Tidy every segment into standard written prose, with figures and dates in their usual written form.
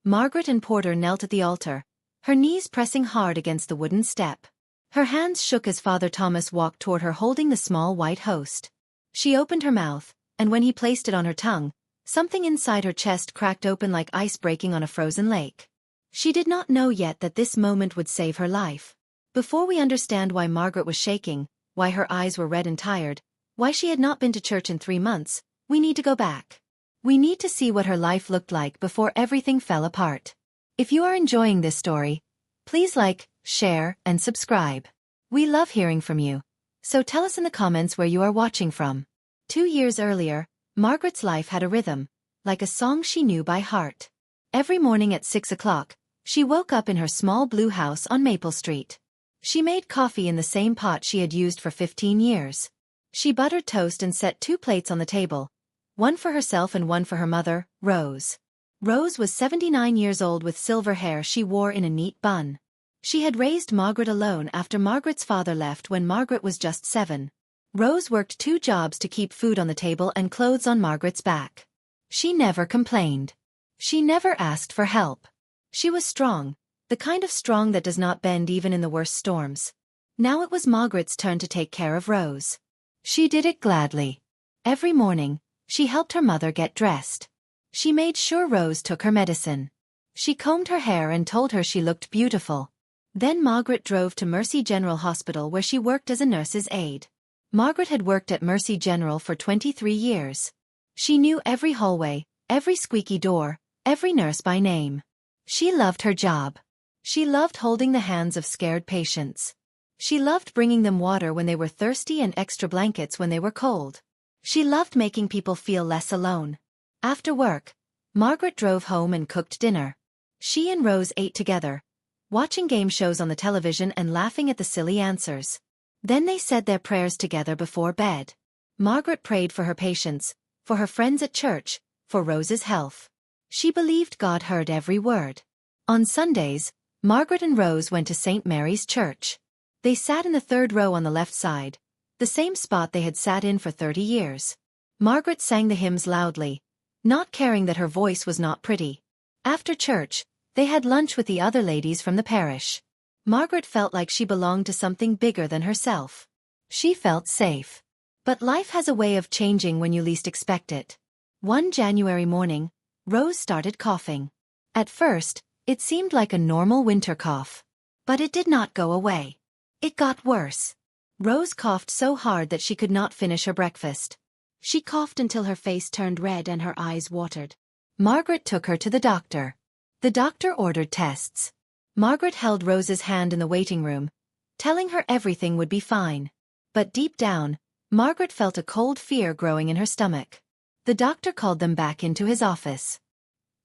Margaret and Porter knelt at the altar, her knees pressing hard against the wooden step. Her hands shook as Father Thomas walked toward her holding the small white host. She opened her mouth, and when he placed it on her tongue, something inside her chest cracked open like ice breaking on a frozen lake. She did not know yet that this moment would save her life. Before we understand why Margaret was shaking, why her eyes were red and tired, why she had not been to church in 3 months, we need to go back. We need to see what her life looked like before everything fell apart. If you are enjoying this story, please like, share, and subscribe. We love hearing from you. So tell us in the comments where you are watching from. 2 years earlier, Margaret's life had a rhythm, like a song she knew by heart. Every morning at 6 o'clock, she woke up in her small blue house on Maple Street. She made coffee in the same pot she had used for 15 years. She buttered toast and set 2 plates on the table, one for herself and one for her mother, Rose. Rose was 79 years old with silver hair she wore in a neat bun. She had raised Margaret alone after Margaret's father left when Margaret was just 7. Rose worked 2 jobs to keep food on the table and clothes on Margaret's back. She never complained. She never asked for help. She was strong, the kind of strong that does not bend even in the worst storms. Now it was Margaret's turn to take care of Rose. She did it gladly. Every morning, she helped her mother get dressed. She made sure Rose took her medicine. She combed her hair and told her she looked beautiful. Then Margaret drove to Mercy General Hospital where she worked as a nurse's aide. Margaret had worked at Mercy General for 23 years. She knew every hallway, every squeaky door, every nurse by name. She loved her job. She loved holding the hands of scared patients. She loved bringing them water when they were thirsty and extra blankets when they were cold. She loved making people feel less alone. After work, Margaret drove home and cooked dinner. She and Rose ate together, watching game shows on the television and laughing at the silly answers. Then they said their prayers together before bed. Margaret prayed for her patients, for her friends at church, for Rose's health. She believed God heard every word. On Sundays, Margaret and Rose went to St. Mary's Church. They sat in the 3rd row on the left side, the same spot they had sat in for 30 years. Margaret sang the hymns loudly, not caring that her voice was not pretty. After church, they had lunch with the other ladies from the parish. Margaret felt like she belonged to something bigger than herself. She felt safe. But life has a way of changing when you least expect it. One January morning, Rose started coughing. At first, it seemed like a normal winter cough. But it did not go away. It got worse. Rose coughed so hard that she could not finish her breakfast. She coughed until her face turned red and her eyes watered. Margaret took her to the doctor. The doctor ordered tests. Margaret held Rose's hand in the waiting room, telling her everything would be fine. But deep down, Margaret felt a cold fear growing in her stomach. The doctor called them back into his office.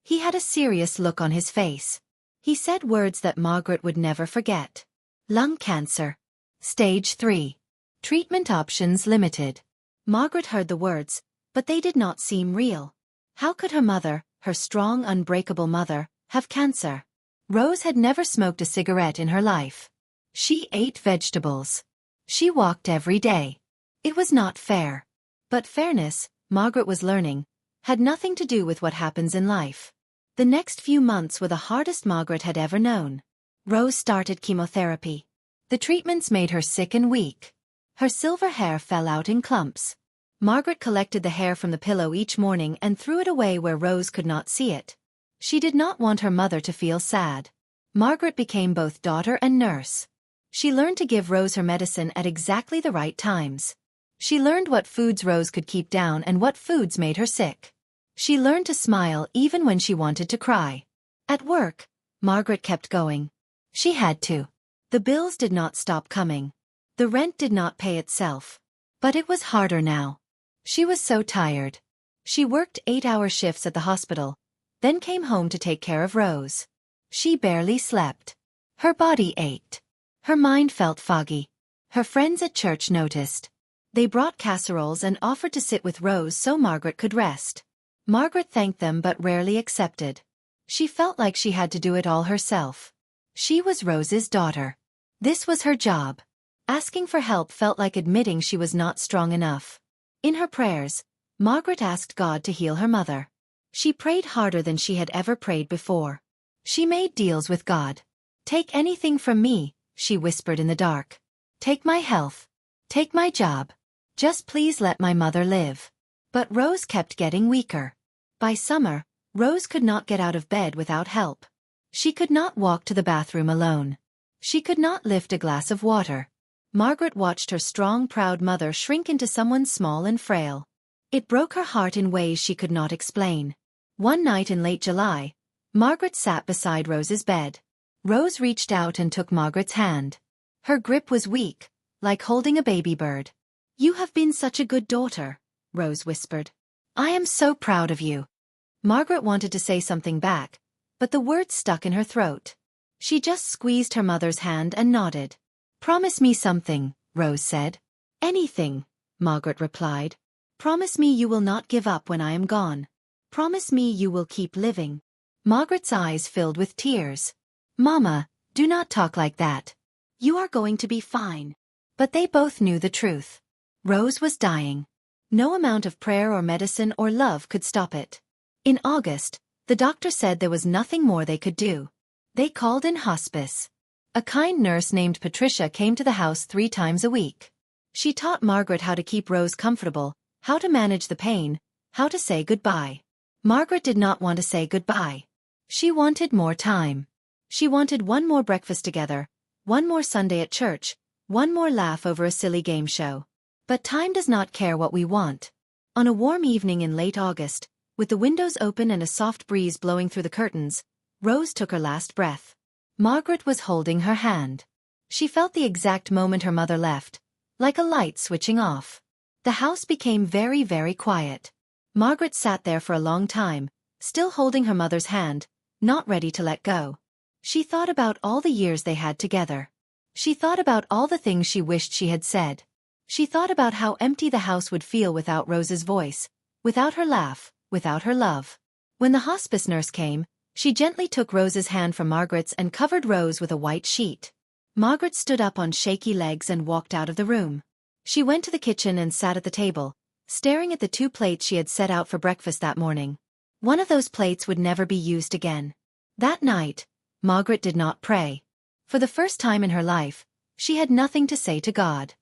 He had a serious look on his face. He said words that Margaret would never forget. Lung cancer. Stage 3. Treatment options limited. Margaret heard the words, but they did not seem real. How could her mother, her strong, unbreakable mother, have cancer? Rose had never smoked a cigarette in her life. She ate vegetables. She walked every day. It was not fair. But fairness, Margaret was learning, had nothing to do with what happens in life. The next few months were the hardest Margaret had ever known. Rose started chemotherapy. The treatments made her sick and weak. Her silver hair fell out in clumps. Margaret collected the hair from the pillow each morning and threw it away where Rose could not see it. She did not want her mother to feel sad. Margaret became both daughter and nurse. She learned to give Rose her medicine at exactly the right times. She learned what foods Rose could keep down and what foods made her sick. She learned to smile even when she wanted to cry. At work, Margaret kept going. She had to. The bills did not stop coming. The rent did not pay itself. But it was harder now. She was so tired. She worked 8-hour shifts at the hospital, then came home to take care of Rose. She barely slept. Her body ached. Her mind felt foggy. Her friends at church noticed. They brought casseroles and offered to sit with Rose so Margaret could rest. Margaret thanked them but rarely accepted. She felt like she had to do it all herself. She was Rose's daughter. This was her job. Asking for help felt like admitting she was not strong enough. In her prayers, Margaret asked God to heal her mother. She prayed harder than she had ever prayed before. She made deals with God. "Take anything from me," she whispered in the dark. "Take my health. Take my job. Just please let my mother live." But Rose kept getting weaker. By summer, Rose could not get out of bed without help. She could not walk to the bathroom alone. She could not lift a glass of water. Margaret watched her strong, proud mother shrink into someone small and frail. It broke her heart in ways she could not explain. One night in late July, Margaret sat beside Rose's bed. Rose reached out and took Margaret's hand. Her grip was weak, like holding a baby bird. "You have been such a good daughter," Rose whispered. "I am so proud of you." Margaret wanted to say something back, but the words stuck in her throat. She just squeezed her mother's hand and nodded. "Promise me something," Rose said. "Anything," Margaret replied. "Promise me you will not give up when I am gone. Promise me you will keep living." Margaret's eyes filled with tears. "Mama, do not talk like that. You are going to be fine." But they both knew the truth. Rose was dying. No amount of prayer or medicine or love could stop it. In August, the doctor said there was nothing more they could do. They called in hospice. A kind nurse named Patricia came to the house 3 times a week. She taught Margaret how to keep Rose comfortable, how to manage the pain, how to say goodbye. Margaret did not want to say goodbye. She wanted more time. She wanted one more breakfast together, one more Sunday at church, one more laugh over a silly game show. But time does not care what we want. On a warm evening in late August, with the windows open and a soft breeze blowing through the curtains, Rose took her last breath. Margaret was holding her hand. She felt the exact moment her mother left, like a light switching off. The house became very, very quiet. Margaret sat there for a long time, still holding her mother's hand, not ready to let go. She thought about all the years they had together. She thought about all the things she wished she had said. She thought about how empty the house would feel without Rose's voice, without her laugh, without her love. When the hospice nurse came, she gently took Rose's hand from Margaret's and covered Rose with a white sheet. Margaret stood up on shaky legs and walked out of the room. She went to the kitchen and sat at the table, staring at the 2 plates she had set out for breakfast that morning. One of those plates would never be used again. That night, Margaret did not pray. For the first time in her life, she had nothing to say to God.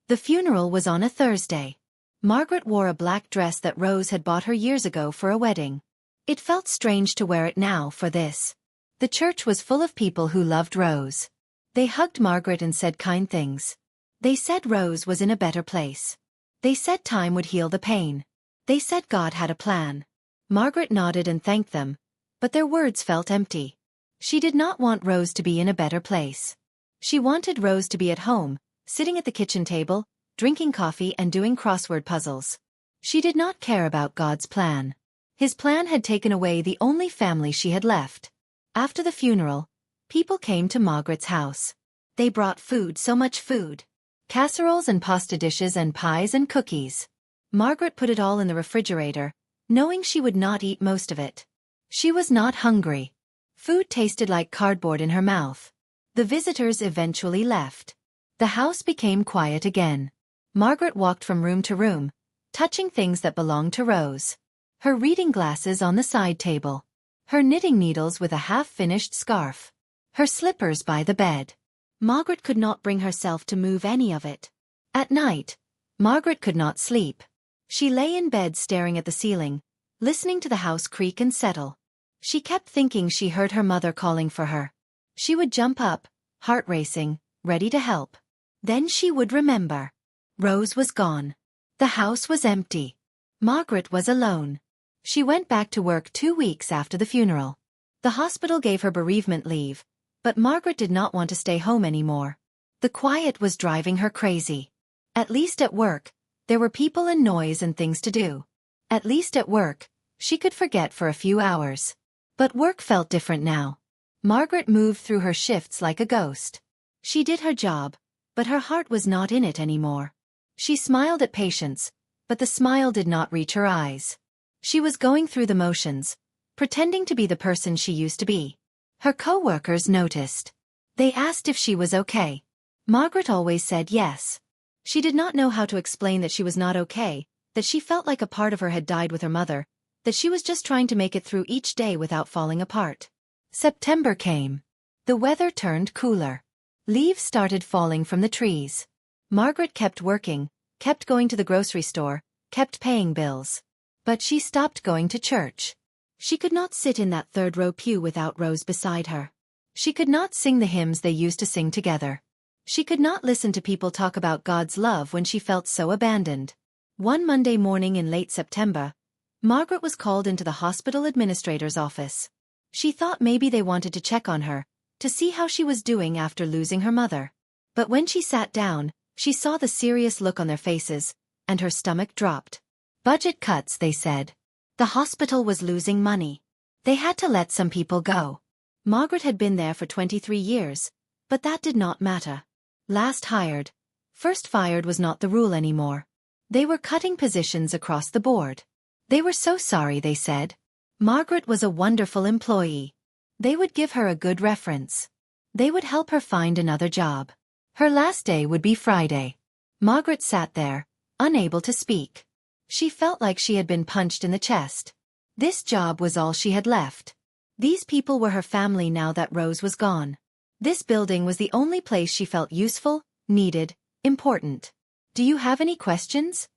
The funeral was on a Thursday. Margaret wore a black dress that Rose had bought her years ago for a wedding. It felt strange to wear it now for this. The church was full of people who loved Rose. They hugged Margaret and said kind things. They said Rose was in a better place. They said time would heal the pain. They said God had a plan. Margaret nodded and thanked them, but their words felt empty. She did not want Rose to be in a better place. She wanted Rose to be at home, sitting at the kitchen table, drinking coffee and doing crossword puzzles. She did not care about God's plan. His plan had taken away the only family she had left. After the funeral, people came to Margaret's house. They brought food, so much food. Casseroles and pasta dishes and pies and cookies. Margaret put it all in the refrigerator, knowing she would not eat most of it. She was not hungry. Food tasted like cardboard in her mouth. The visitors eventually left. The house became quiet again. Margaret walked from room to room, touching things that belonged to Rose. Her reading glasses on the side table. Her knitting needles with a half-finished scarf. Her slippers by the bed. Margaret could not bring herself to move any of it. At night, Margaret could not sleep. She lay in bed staring at the ceiling, listening to the house creak and settle. She kept thinking she heard her mother calling for her. She would jump up, heart racing, ready to help. Then she would remember. Rose was gone. The house was empty. Margaret was alone. She went back to work 2 weeks after the funeral. The hospital gave her bereavement leave, but Margaret did not want to stay home anymore. The quiet was driving her crazy. At least at work, there were people and noise and things to do. At least at work, she could forget for a few hours. But work felt different now. Margaret moved through her shifts like a ghost. She did her job, but her heart was not in it anymore. She smiled at patients, but the smile did not reach her eyes. She was going through the motions, pretending to be the person she used to be. Her co-workers noticed. They asked if she was okay. Margaret always said yes. She did not know how to explain that she was not okay, that she felt like a part of her had died with her mother, that she was just trying to make it through each day without falling apart. September came. The weather turned cooler. Leaves started falling from the trees. Margaret kept working, kept going to the grocery store, kept paying bills. But she stopped going to church. She could not sit in that third-row pew without Rose beside her. She could not sing the hymns they used to sing together. She could not listen to people talk about God's love when she felt so abandoned. One Monday morning in late September, Margaret was called into the hospital administrator's office. She thought maybe they wanted to check on her, to see how she was doing after losing her mother. But when she sat down, she saw the serious look on their faces, and her stomach dropped. Budget cuts, they said. The hospital was losing money. They had to let some people go. Margaret had been there for 23 years, but that did not matter. Last hired, first fired was not the rule anymore. They were cutting positions across the board. They were so sorry, they said. Margaret was a wonderful employee. They would give her a good reference. They would help her find another job. Her last day would be Friday. Margaret sat there, unable to speak. She felt like she had been punched in the chest. This job was all she had left. These people were her family now that Rose was gone. This building was the only place she felt useful, needed, important. "Do you have any questions?"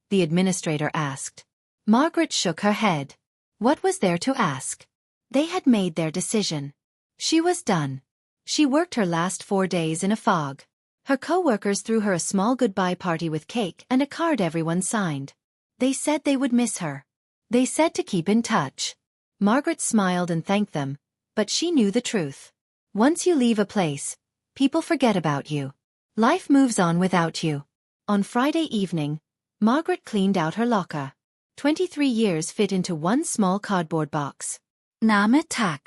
the administrator asked. Margaret shook her head. What was there to ask? They had made their decision. She was done. She worked her last 4 days in a fog. Her co-workers threw her a small goodbye party with cake and a card everyone signed. They said they would miss her. They said to keep in touch. Margaret smiled and thanked them, but she knew the truth. Once you leave a place, people forget about you. Life moves on without you. On Friday evening, Margaret cleaned out her locker. 23 years fit into one small cardboard box. Name tag.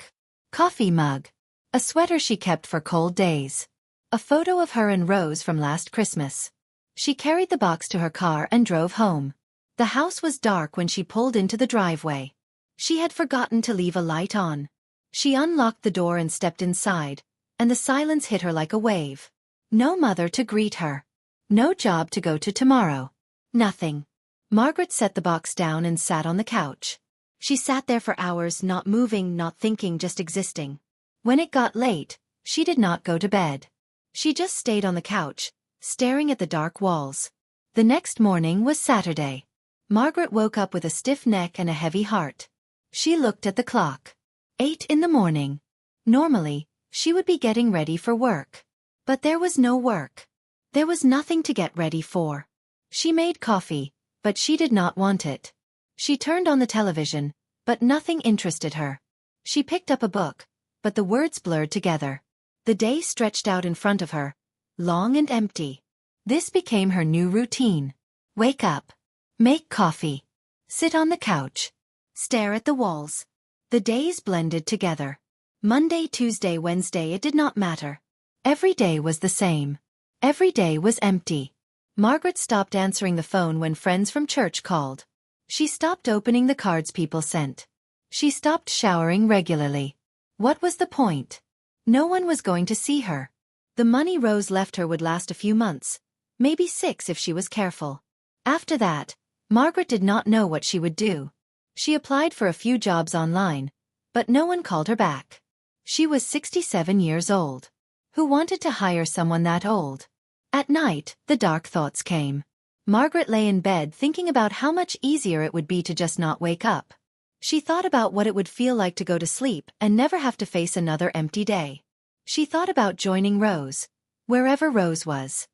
Coffee mug. A sweater she kept for cold days. A photo of her and Rose from last Christmas. She carried the box to her car and drove home. The house was dark when she pulled into the driveway. She had forgotten to leave a light on. She unlocked the door and stepped inside, and the silence hit her like a wave. No mother to greet her. No job to go to tomorrow. Nothing. Margaret set the box down and sat on the couch. She sat there for hours, not moving, not thinking, just existing. When it got late, she did not go to bed. She just stayed on the couch, staring at the dark walls. The next morning was Saturday. Margaret woke up with a stiff neck and a heavy heart. She looked at the clock. 8 in the morning. Normally, she would be getting ready for work. But there was no work. There was nothing to get ready for. She made coffee, but she did not want it. She turned on the television, but nothing interested her. She picked up a book, but the words blurred together. The day stretched out in front of her, long and empty. This became her new routine. Wake up. Make coffee. Sit on the couch. Stare at the walls. The days blended together. Monday, Tuesday, Wednesday, it did not matter. Every day was the same. Every day was empty. Margaret stopped answering the phone when friends from church called. She stopped opening the cards people sent. She stopped showering regularly. What was the point? No one was going to see her. The money Rose left her would last a few months, maybe 6 if she was careful. After that, Margaret did not know what she would do. She applied for a few jobs online, but no one called her back. She was 67 years old. Who wanted to hire someone that old? At night, the dark thoughts came. Margaret lay in bed thinking about how much easier it would be to just not wake up. She thought about what it would feel like to go to sleep and never have to face another empty day. She thought about joining Rose, wherever Rose was.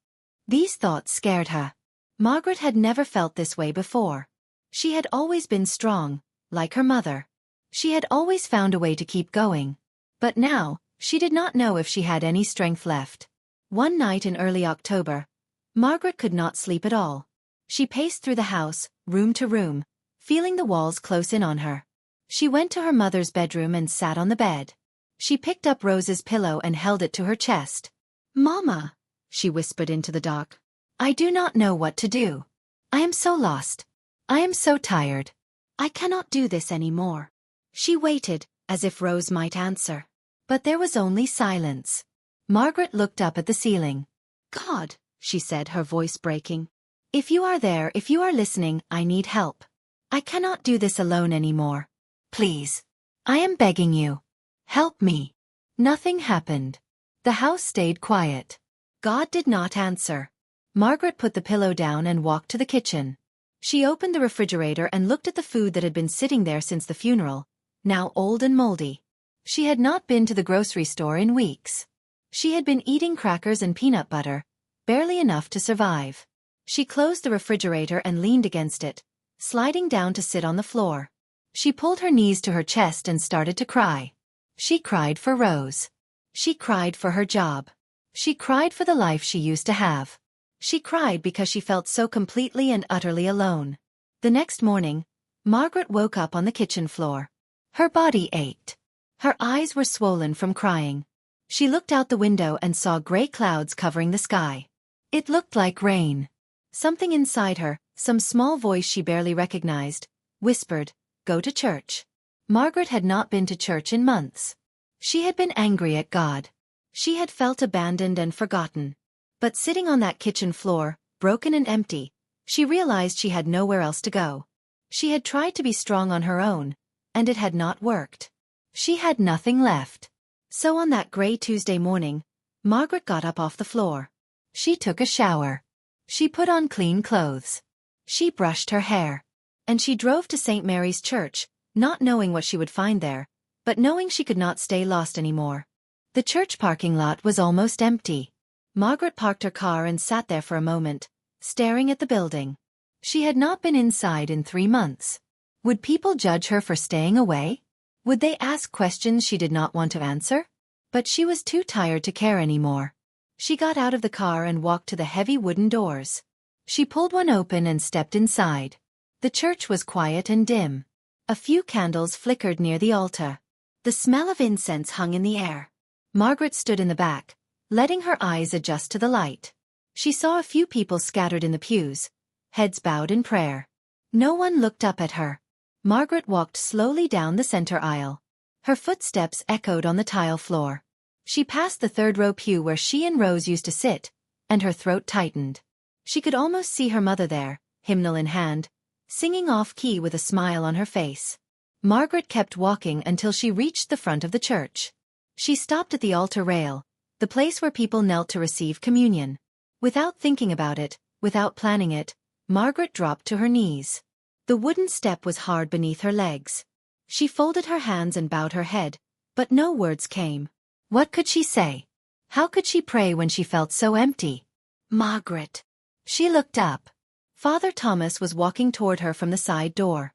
These thoughts scared her. Margaret had never felt this way before. She had always been strong, like her mother. She had always found a way to keep going. But now, she did not know if she had any strength left. One night in early October, Margaret could not sleep at all. She paced through the house, room to room, feeling the walls close in on her. She went to her mother's bedroom and sat on the bed. She picked up Rose's pillow and held it to her chest. "Mama," she whispered into the dark. "I do not know what to do. I am so lost. I am so tired. I cannot do this anymore." She waited, as if Rose might answer. But there was only silence. Margaret looked up at the ceiling. "God," she said, her voice breaking. "If you are there, if you are listening, I need help. I cannot do this alone anymore. Please. I am begging you. Help me. Nothing happened. The house stayed quiet. God did not answer. Margaret put the pillow down and walked to the kitchen. She opened the refrigerator and looked at the food that had been sitting there since the funeral, now old and moldy. She had not been to the grocery store in weeks. She had been eating crackers and peanut butter, barely enough to survive. She closed the refrigerator and leaned against it, sliding down to sit on the floor. She pulled her knees to her chest and started to cry. She cried for Rose. She cried for her job. She cried for the life she used to have. She cried because she felt so completely and utterly alone. The next morning, Margaret woke up on the kitchen floor. Her body ached. Her eyes were swollen from crying. She looked out the window and saw gray clouds covering the sky. It looked like rain. Something inside her, some small voice she barely recognized, whispered, "Go to church." Margaret had not been to church in months. She had been angry at God. She had felt abandoned and forgotten. But sitting on that kitchen floor, broken and empty, she realized she had nowhere else to go. She had tried to be strong on her own, and it had not worked. She had nothing left. So on that gray Tuesday morning, Margaret got up off the floor. She took a shower. She put on clean clothes. She brushed her hair. And she drove to St. Mary's Church, not knowing what she would find there, but knowing she could not stay lost anymore. The church parking lot was almost empty. Margaret parked her car and sat there for a moment, staring at the building. She had not been inside in 3 months. Would people judge her for staying away? Would they ask questions she did not want to answer? But she was too tired to care anymore. She got out of the car and walked to the heavy wooden doors. She pulled one open and stepped inside. The church was quiet and dim. A few candles flickered near the altar. The smell of incense hung in the air. Margaret stood in the back, letting her eyes adjust to the light. She saw a few people scattered in the pews, heads bowed in prayer. No one looked up at her. Margaret walked slowly down the center aisle. Her footsteps echoed on the tile floor. She passed the third-row pew where she and Rose used to sit, and her throat tightened. She could almost see her mother there, hymnal in hand, singing off-key with a smile on her face. Margaret kept walking until she reached the front of the church. She stopped at the altar rail, the place where people knelt to receive communion. Without thinking about it, without planning it, Margaret dropped to her knees. The wooden step was hard beneath her legs. She folded her hands and bowed her head, but no words came. What could she say? How could she pray when she felt so empty? Margaret. She looked up. Father Thomas was walking toward her from the side door.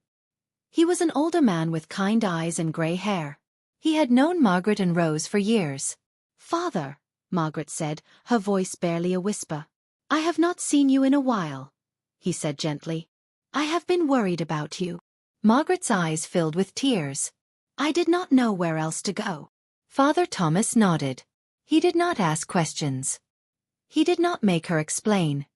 He was an older man with kind eyes and gray hair. He had known Margaret and Rose for years. "Father," Margaret said, her voice barely a whisper. "I have not seen you in a while," he said gently. "I have been worried about you." Margaret's eyes filled with tears. "I did not know where else to go." Father Thomas nodded. He did not ask questions. He did not make her explain.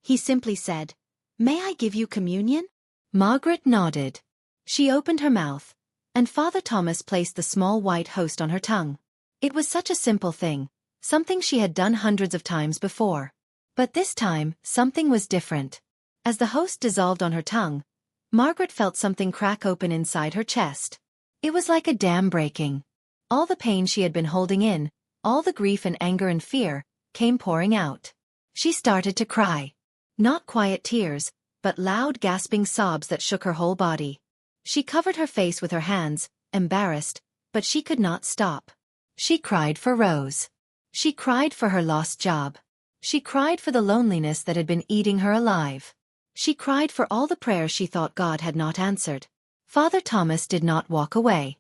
He simply said, "May I give you communion?" Margaret nodded. She opened her mouth, and Father Thomas placed the small white host on her tongue. It was such a simple thing, something she had done hundreds of times before. But this time, something was different. As the host dissolved on her tongue, Margaret felt something crack open inside her chest. It was like a dam breaking. All the pain she had been holding in, all the grief and anger and fear, came pouring out. She started to cry. Not quiet tears, but loud gasping sobs that shook her whole body. She covered her face with her hands, embarrassed, but she could not stop. She cried for Rose. She cried for her lost job. She cried for the loneliness that had been eating her alive. She cried for all the prayers she thought God had not answered. Father Thomas did not walk away.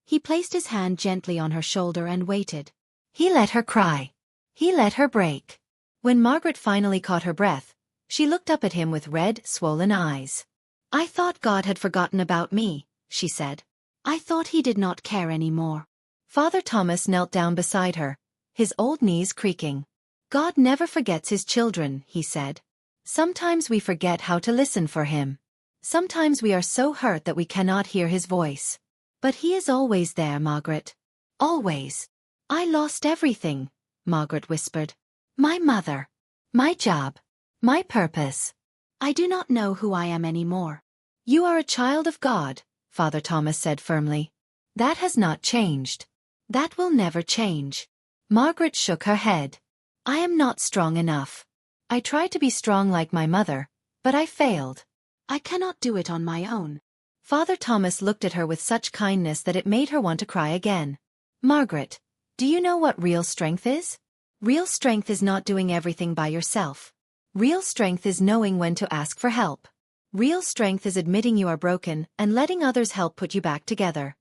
He placed his hand gently on her shoulder and waited. He let her cry. He let her break. When Margaret finally caught her breath, she looked up at him with red, swollen eyes. "I thought God had forgotten about me," she said. "I thought he did not care anymore." Father Thomas knelt down beside her, his old knees creaking. "God never forgets his children," he said. "Sometimes we forget how to listen for him. Sometimes we are so hurt that we cannot hear his voice. But he is always there, Margaret. Always." "I lost everything," Margaret whispered. "My mother. My job. My purpose. I do not know who I am anymore." "You are a child of God," Father Thomas said firmly. That has not changed. That will never change. Margaret shook her head. I am not strong enough. I tried to be strong like my mother, but I failed. I cannot do it on my own. Father Thomas looked at her with such kindness that it made her want to cry again. Margaret, do you know what real strength is? Real strength is not doing everything by yourself. Real strength is knowing when to ask for help. Real strength is admitting you are broken and letting others help put you back together.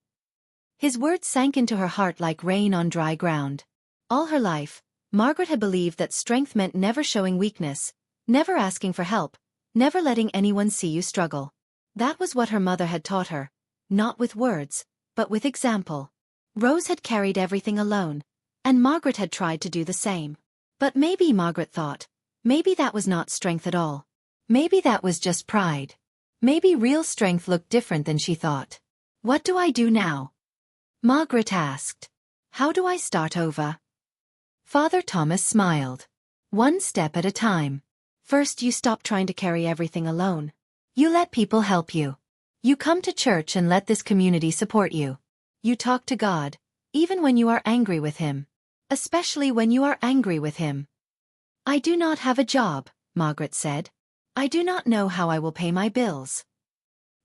His words sank into her heart like rain on dry ground. All her life, Margaret had believed that strength meant never showing weakness, never asking for help, never letting anyone see you struggle. That was what her mother had taught her, not with words, but with example. Rose had carried everything alone, and Margaret had tried to do the same. But maybe, Margaret thought, maybe that was not strength at all. Maybe that was just pride. Maybe real strength looked different than she thought. What do I do now? Margaret asked. How do I start over? Father Thomas smiled. One step at a time. First, you stop trying to carry everything alone. You let people help you. You come to church and let this community support you. You talk to God, even when you are angry with Him. Especially when you are angry with Him. I do not have a job, Margaret said. I do not know how I will pay my bills.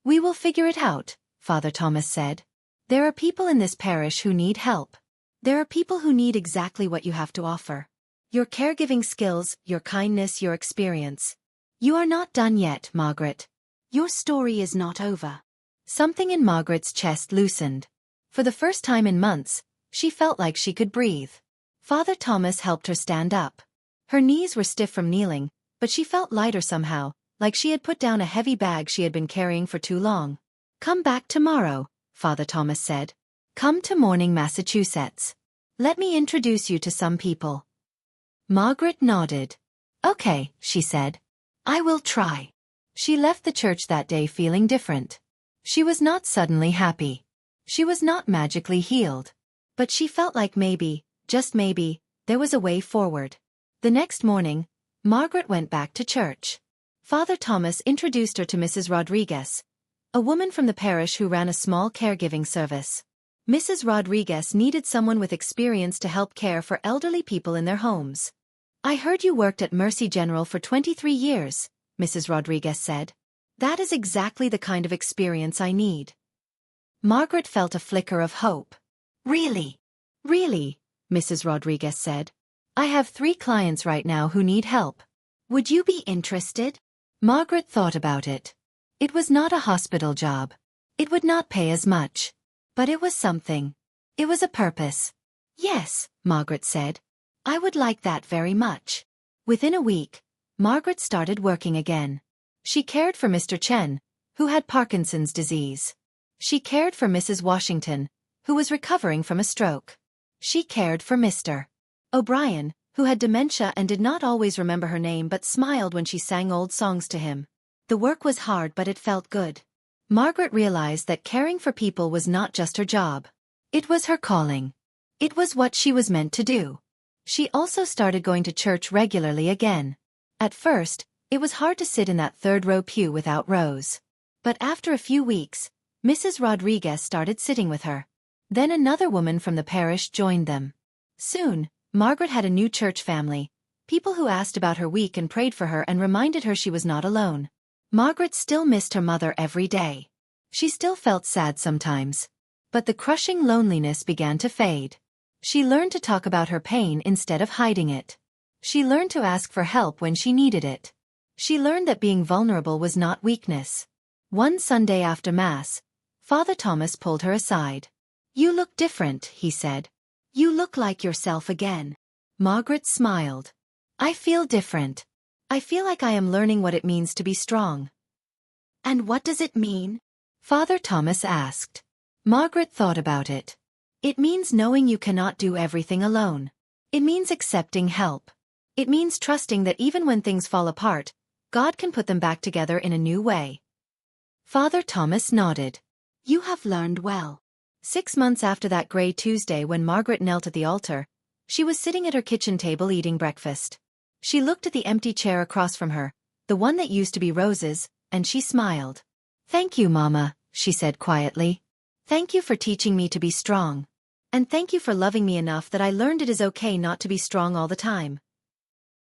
We will figure it out, Father Thomas said. There are people in this parish who need help. There are people who need exactly what you have to offer. Your caregiving skills, your kindness, your experience. You are not done yet, Margaret. Your story is not over. Something in Margaret's chest loosened. For the first time in months, she felt like she could breathe. Father Thomas helped her stand up. Her knees were stiff from kneeling, but she felt lighter somehow, like she had put down a heavy bag she had been carrying for too long. Come back tomorrow, Father Thomas said. Come to Morning, Massachusetts. Let me introduce you to some people. Margaret nodded. Okay, she said. I will try. She left the church that day feeling different. She was not suddenly happy. She was not magically healed. But she felt like maybe, just maybe, there was a way forward. The next morning, Margaret went back to church. Father Thomas introduced her to Mrs. Rodriguez, a woman from the parish who ran a small caregiving service. Mrs. Rodriguez needed someone with experience to help care for elderly people in their homes. I heard you worked at Mercy General for 23 years, Mrs. Rodriguez said. That is exactly the kind of experience I need. Margaret felt a flicker of hope. Really? Really, Mrs. Rodriguez said. I have 3 clients right now who need help. Would you be interested? Margaret thought about it. It was not a hospital job. It would not pay as much. But it was something. It was a purpose. Yes, Margaret said. I would like that very much. Within a week, Margaret started working again. She cared for Mr. Chen, who had Parkinson's disease. She cared for Mrs. Washington, who was recovering from a stroke. She cared for Mr. O'Brien, who had dementia and did not always remember her name but smiled when she sang old songs to him. The work was hard, but it felt good. Margaret realized that caring for people was not just her job. It was her calling. It was what she was meant to do. She also started going to church regularly again. At first, it was hard to sit in that 3rd-row pew without Rose. But after a few weeks, Mrs. Rodriguez started sitting with her. Then another woman from the parish joined them. Soon, Margaret had a new church family, people who asked about her week and prayed for her and reminded her she was not alone. Margaret still missed her mother every day. She still felt sad sometimes. But the crushing loneliness began to fade. She learned to talk about her pain instead of hiding it. She learned to ask for help when she needed it. She learned that being vulnerable was not weakness. One Sunday after Mass, Father Thomas pulled her aside. You look different, he said. You look like yourself again. Margaret smiled. I feel different. I feel like I am learning what it means to be strong. And what does it mean? Father Thomas asked. Margaret thought about it. It means knowing you cannot do everything alone. It means accepting help. It means trusting that even when things fall apart, God can put them back together in a new way. Father Thomas nodded. You have learned well. 6 months after that gray Tuesday when Margaret knelt at the altar, she was sitting at her kitchen table eating breakfast. She looked at the empty chair across from her, the one that used to be Rose's, and she smiled. Thank you, Mama, she said quietly. Thank you for teaching me to be strong. And thank you for loving me enough that I learned it is okay not to be strong all the time.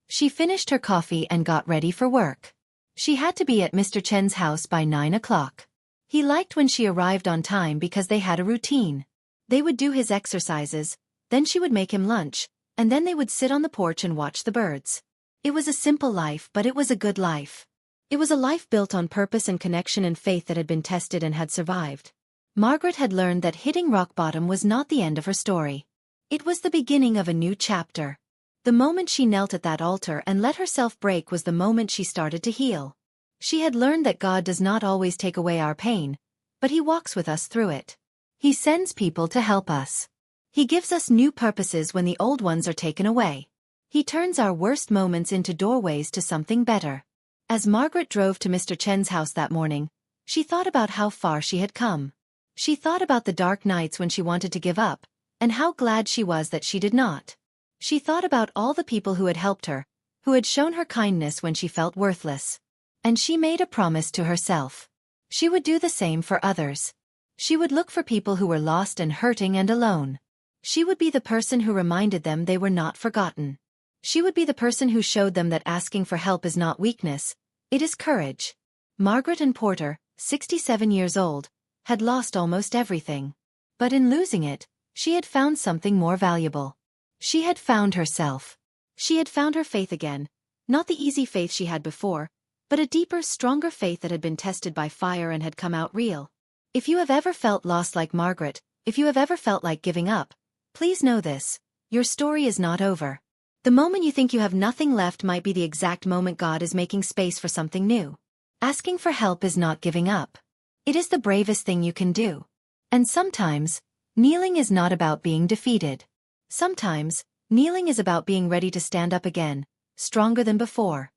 She finished her coffee and got ready for work. She had to be at Mr. Chen's house by 9 o'clock. He liked when she arrived on time because they had a routine. They would do his exercises, then she would make him lunch, and then they would sit on the porch and watch the birds. It was a simple life, but it was a good life. It was a life built on purpose and connection and faith that had been tested and had survived. Margaret had learned that hitting rock bottom was not the end of her story. It was the beginning of a new chapter. The moment she knelt at that altar and let herself break was the moment she started to heal. She had learned that God does not always take away our pain, but He walks with us through it. He sends people to help us. He gives us new purposes when the old ones are taken away. He turns our worst moments into doorways to something better. As Margaret drove to Mr. Chen's house that morning, she thought about how far she had come. She thought about the dark nights when she wanted to give up, and how glad she was that she did not. She thought about all the people who had helped her, who had shown her kindness when she felt worthless. And she made a promise to herself. She would do the same for others. She would look for people who were lost and hurting and alone. She would be the person who reminded them they were not forgotten. She would be the person who showed them that asking for help is not weakness, it is courage. Margaret and Porter, 67 years old, had lost almost everything. But in losing it, she had found something more valuable. She had found herself. She had found her faith again, not the easy faith she had before, but a deeper, stronger faith that had been tested by fire and had come out real. If you have ever felt lost like Margaret, if you have ever felt like giving up, please know this: your story is not over. The moment you think you have nothing left might be the exact moment God is making space for something new. Asking for help is not giving up. It is the bravest thing you can do. And sometimes, kneeling is not about being defeated. Sometimes, kneeling is about being ready to stand up again, stronger than before.